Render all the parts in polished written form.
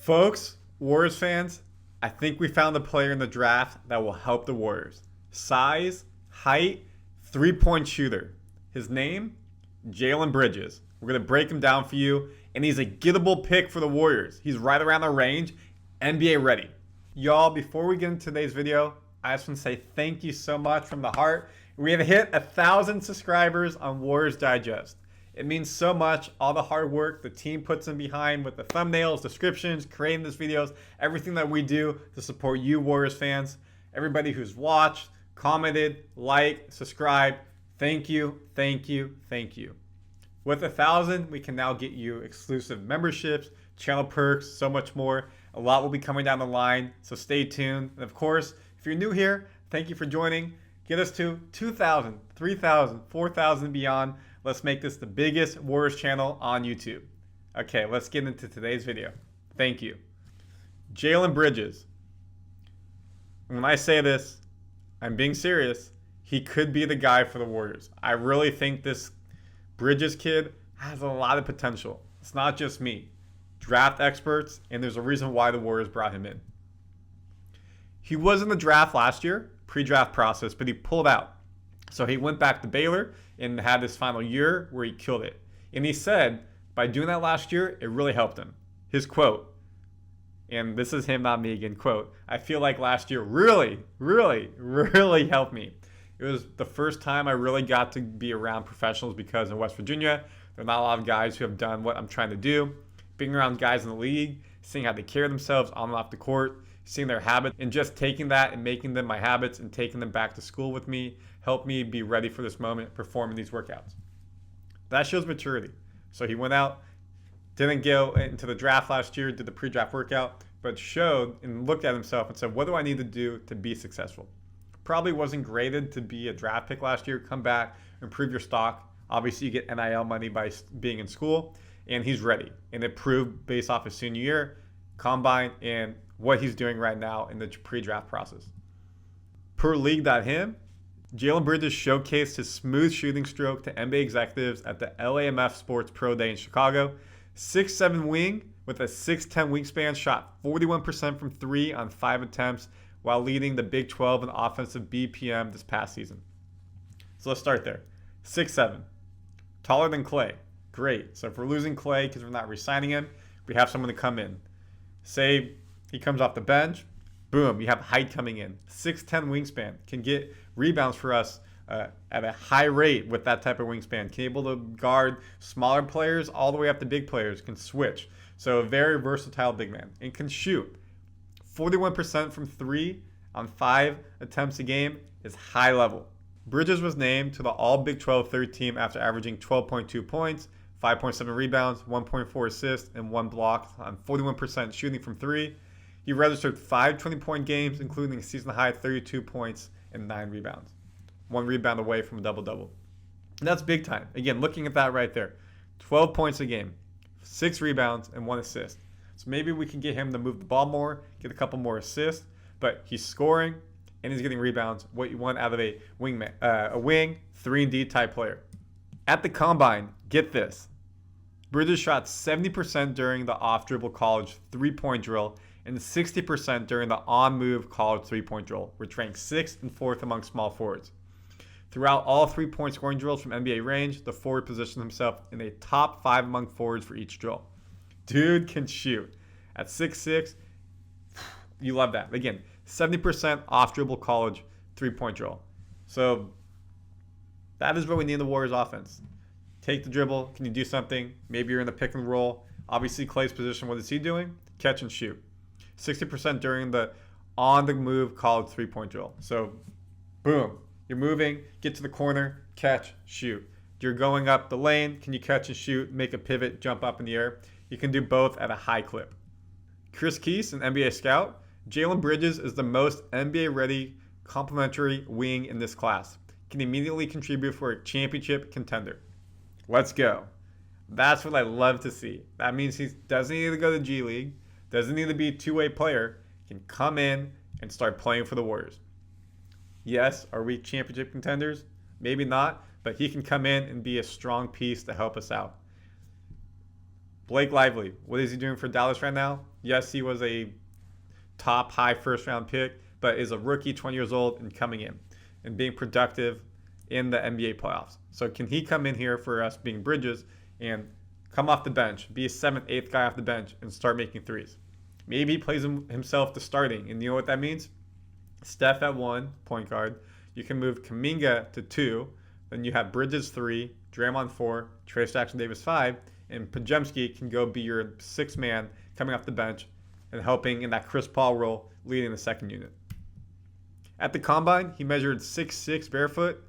Folks, Warriors fans, I think we found a player in the draft that will help the Warriors. Size, height, three-point shooter. His name? Jalen Bridges. We're going to break him down for you, and he's a gettable pick for the Warriors. He's right around the range, NBA ready. Y'all, before we get into today's video, I just want to say thank you so much from the heart. We have hit 1,000 subscribers on Warriors Digest. It means so much, all the hard work the team puts in behind with the thumbnails, descriptions, creating these videos, everything that we do to support you Warriors fans. Everybody who's watched, commented, liked, subscribed, thank you, thank you, thank you. With 1,000, we can now get you exclusive memberships, channel perks, so much more. A lot will be coming down the line, so stay tuned. And of course, if you're new here, thank you for joining. Get us to 2,000, 3,000, 4,000 and beyond. Let's make this the biggest Warriors channel on YouTube. Okay, let's get into today's video. Thank you. Jalen Bridges. When I say this, I'm being serious. He could be the guy for the Warriors. I really think this Bridges kid has a lot of potential. It's not just me. Draft experts, and there's a reason why the Warriors brought him in. He was in the draft last year, pre-draft process, but he pulled out. So he went back to Baylor and had this final year where he killed it. And he said, by doing that last year, it really helped him. His quote, and this is him, not me again, quote, I feel like last year really helped me. It was the first time I really got to be around professionals because in West Virginia, there are not a lot of guys who have done what I'm trying to do. Being around guys in the league, seeing how they carry themselves on and off the court, seeing their habits, and just taking that and making them my habits and taking them back to school with me helped me be ready for this moment, performing these workouts. That shows maturity. So he went out, didn't go into the draft last year, did the pre-draft workout, but showed and looked at himself and said, what do I need to do to be successful? Probably wasn't graded to be a draft pick last year. Come back, improve your stock. Obviously, you get NIL money by being in school, and he's ready. And it proved based off his senior year, combine, and what he's doing right now in the pre-draft process. Per league.him, Jalen Bridges showcased his smooth shooting stroke to NBA executives at the LAMF Sports Pro Day in Chicago. 6'7" wing with a 6'10" wingspan, shot 41% from three on 5 attempts while leading the Big 12 in offensive BPM this past season. So let's start there. 6'7", taller than Clay. Great. So if we're losing Clay because we're not re-signing him, we have someone to come in. Say he comes off the bench, boom, you have height coming in. 6'10" wingspan, can get rebounds for us at a high rate with that type of wingspan. Can able to guard smaller players all the way up to big players, can switch. So a very versatile big man, and can shoot. 41% from three on 5 attempts a game is high level. Bridges was named to the All Big 12 third team after averaging 12.2 points, 5.7 rebounds, 1.4 assists, and 1 block on 41% shooting from three. He registered 5 20-point games, including a season-high 32 points and 9 rebounds. 1 rebound away from a double-double. And that's big time. Again, looking at that right there. 12 points a game, 6 rebounds, and 1 assist. So maybe we can get him to move the ball more, get a couple more assists, but he's scoring and he's getting rebounds, what you want out of a wing 3-and-D type player. At the combine, get this. Bridges shot 70% during the off-dribble college three-point drill and 60% during the on-move college three-point drill, which ranked 6th and 4th among small forwards. Throughout all three-point scoring drills from NBA range, the forward positioned himself in a top 5 among forwards for each drill. Dude can shoot. At 6'6", you love that. Again, 70% off-dribble college three-point drill. So that is what we need in the Warriors offense. Take the dribble. Can you do something? Maybe you're in the pick and roll. Obviously, Clay's position, what is he doing? Catch and shoot. 60% during the on-the-move college three-point drill. So, boom. You're moving, get to the corner, catch, shoot. You're going up the lane. Can you catch and shoot, make a pivot, jump up in the air? You can do both at a high clip. Chris Keese, an NBA scout, Jalen Bridges is the most NBA-ready complementary wing in this class. Can immediately contribute for a championship contender. Let's go. That's what I love to see. That means he doesn't need to go to G League, doesn't need to be a two-way player, can come in and start playing for the Warriors. Yes, are we championship contenders? Maybe not, but he can come in and be a strong piece to help us out. Blake Lively, what is he doing for Dallas right now? Yes, he was a top high first round pick, but is a rookie, 20 years old, and coming in and being productive in the NBA playoffs. So can he come in here for us being Bridges and come off the bench, be a 7th, 8th guy off the bench, and start making threes? Maybe he plays himself to starting, and you know what that means? Steph at 1, point guard. You can move Kuminga to 2. Then you have Bridges 3, Draymond 4, Trayce Jackson-Davis 5, and Podziemski can go be your 6th man coming off the bench and helping in that Chris Paul role, leading the second unit. At the Combine, he measured 6'6" barefoot,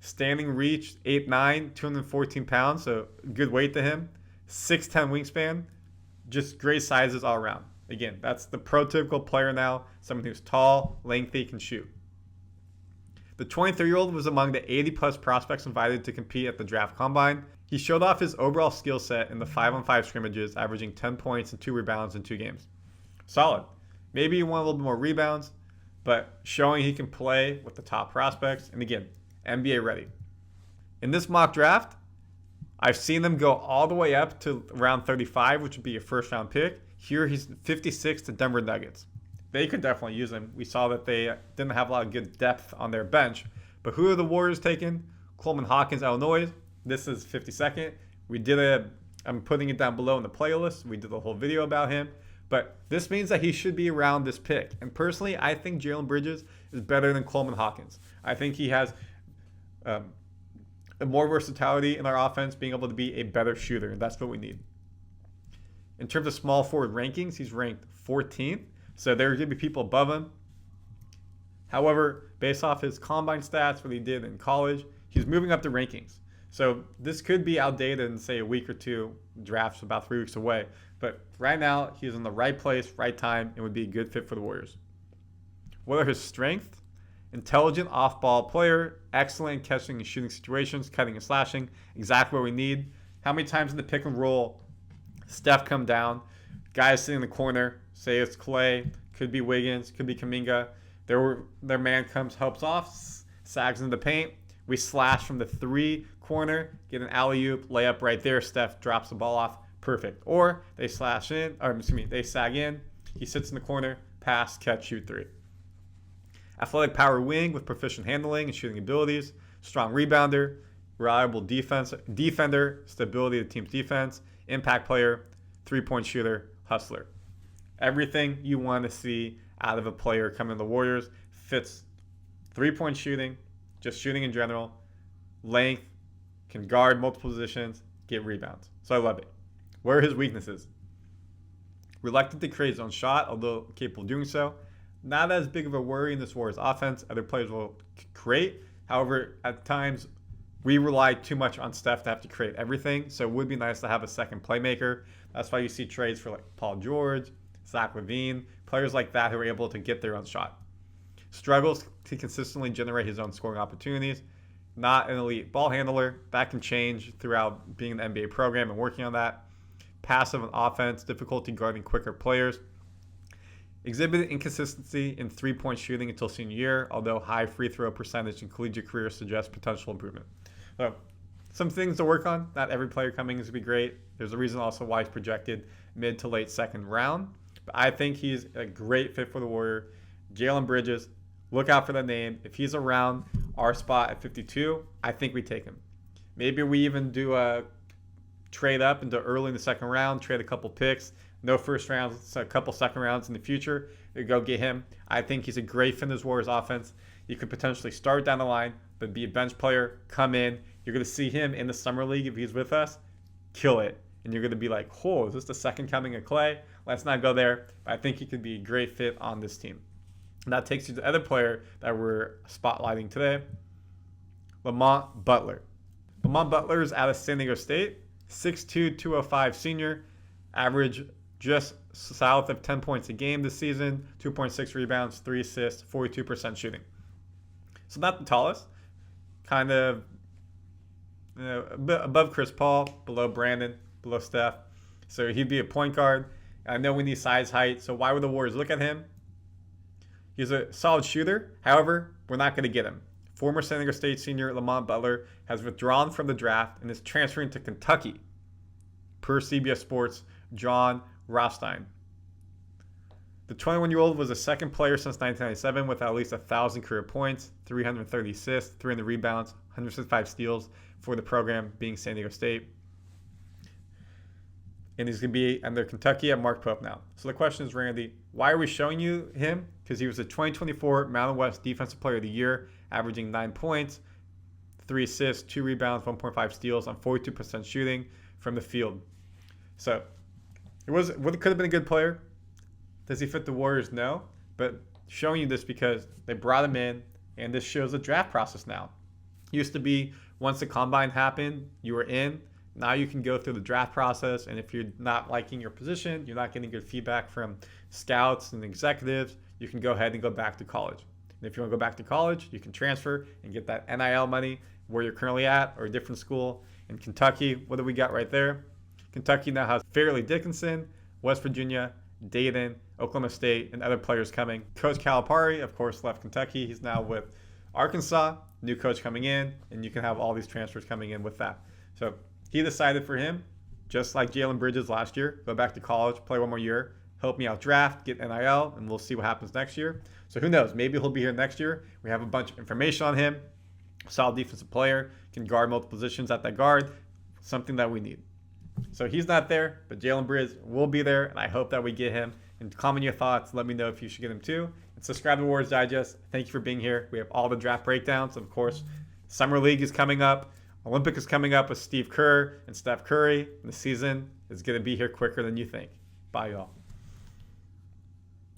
standing reach 8'9", 214 pounds, so good weight to him, 6'10" wingspan, just great sizes all around. Again, that's the prototypical player now, someone who's tall, lengthy, can shoot. The 23-year-old was among the 80-plus prospects invited to compete at the draft combine. He showed off his overall skill set in the 5-on-5 scrimmages, averaging 10 points and 2 rebounds in 2 games. Solid. Maybe he wanted a little bit more rebounds, but showing he can play with the top prospects, and again, NBA ready. In this mock draft, I've seen them go all the way up to round 35, which would be a first-round pick. Here he's 56 to Denver Nuggets. They could definitely use him. We saw that they didn't have a lot of good depth on their bench. But who are the Warriors taking? Coleman Hawkins, Illinois. This is 52nd. I'm putting it down below in the playlist. We did a whole video about him. But this means that he should be around this pick. And personally, I think Jalen Bridges is better than Coleman Hawkins. I think he has more versatility in our offense, being able to be a better shooter. And that's what we need. In terms of small forward rankings, he's ranked 14th. So there are going to be people above him. However, based off his combine stats, what he did in college, he's moving up the rankings. So this could be outdated in, say, a week or two. Draft's about 3 weeks away. But right now, he's in the right place, right time, and would be a good fit for the Warriors. What are his strengths? Intelligent off-ball player, excellent in catching and shooting situations, cutting and slashing, exactly what we need. How many times in the pick and roll, Steph come down, guys sitting in the corner, say it's Clay, could be Wiggins, could be Kuminga. Their man comes, helps off, sags in the paint. We slash from the 3 corner, get an alley-oop, layup right there. Steph drops the ball off, perfect. Or they they sag in. He sits in the corner, pass, catch, shoot 3. Athletic power wing with proficient handling and shooting abilities. Strong rebounder, reliable defender, stability of the team's defense, impact player, 3-point shooter, hustler. Everything you want to see out of a player coming to the Warriors fits 3-point shooting, just shooting in general, length, can guard multiple positions, get rebounds. So I love it. What are his weaknesses? Reluctant to create his own shot, although capable of doing so. Not as big of a worry in this Warriors offense. Other players will create. However, at times, we rely too much on Steph to have to create everything. So it would be nice to have a second playmaker. That's why you see trades for like Paul George, Zach LaVine, players like that who are able to get their own shot. Struggles to consistently generate his own scoring opportunities. Not an elite ball handler. That can change throughout being in the NBA program and working on that. Passive on offense, difficulty guarding quicker players. Exhibited inconsistency in 3-point shooting until senior year, although high free throw percentage in collegiate career suggests potential improvement. So, some things to work on. Not every player coming is going to be great. There's a reason also why he's projected mid to late second round. But I think he's a great fit for the Warrior. Jalen Bridges, look out for that name. If he's around our spot at 52, I think we take him. Maybe we even do a trade up into early in the second round, trade a couple picks. No first rounds, a couple second rounds in the future. You go get him. I think he's a great fit in this Warriors offense. You could potentially start down the line, but be a bench player, come in. You're going to see him in the summer league if he's with us, kill it. And you're going to be like, oh, is this the second coming of Clay? Let's not go there. But I think he could be a great fit on this team. And that takes you to the other player that we're spotlighting today, Lamont Butler. Lamont Butler is out of San Diego State, 6'2", 205 senior, average just south of 10 points a game this season, 2.6 rebounds, 3 assists, 42% shooting. So not the tallest, kind of a bit above Chris Paul, below Brandon, below Steph. So he'd be a point guard. I know we need size, height, so why would the Warriors look at him? He's a solid shooter. However, we're not going to get him. Former San Diego State senior Lamont Butler has withdrawn from the draft and is transferring to Kentucky. per CBS Sports' John Rothstein. The 21-year-old was the second player since 1997 with at least 1,000 career points, 330 assists, 300 rebounds, 165 steals for the program, being San Diego State. And he's going to be under Kentucky at Mark Pope now. So the question is, Randy, why are we showing you him? Because he was the 2024 Mountain West Defensive Player of the Year, averaging 9 points, 3 assists, 2 rebounds, 1.5 steals on 42% shooting from the field. So it could have been a good player. Does he fit the Warriors? No. But showing you this because they brought him in, and this shows the draft process now. Used to be once the combine happened, you were in. Now you can go through the draft process, and if you're not liking your position, you're not getting good feedback from scouts and executives, you can go ahead and go back to college. And if you want to go back to college, you can transfer and get that NIL money where you're currently at or a different school. In Kentucky, what do we got right there? Kentucky now has Fairleigh Dickinson, West Virginia, Dayton, Oklahoma State, and other players coming. Coach Calipari, of course, left Kentucky. He's now with Arkansas, new coach coming in, and you can have all these transfers coming in with that. So he decided for him, just like Jalen Bridges last year, go back to college, play one more year, help me out draft, get NIL, and we'll see what happens next year. So who knows? Maybe he'll be here next year. We have a bunch of information on him. Solid defensive player, can guard multiple positions at that guard, something that we need. So he's not there, but Jalen Bridges will be there, and I hope that we get him. And comment your thoughts. Let me know if you should get him too. And subscribe to Warriors Digest. Thank you for being here. We have all the draft breakdowns. Of course, Summer League is coming up. Olympic is coming up with Steve Kerr and Steph Curry. And the season is going to be here quicker than you think. Bye, y'all.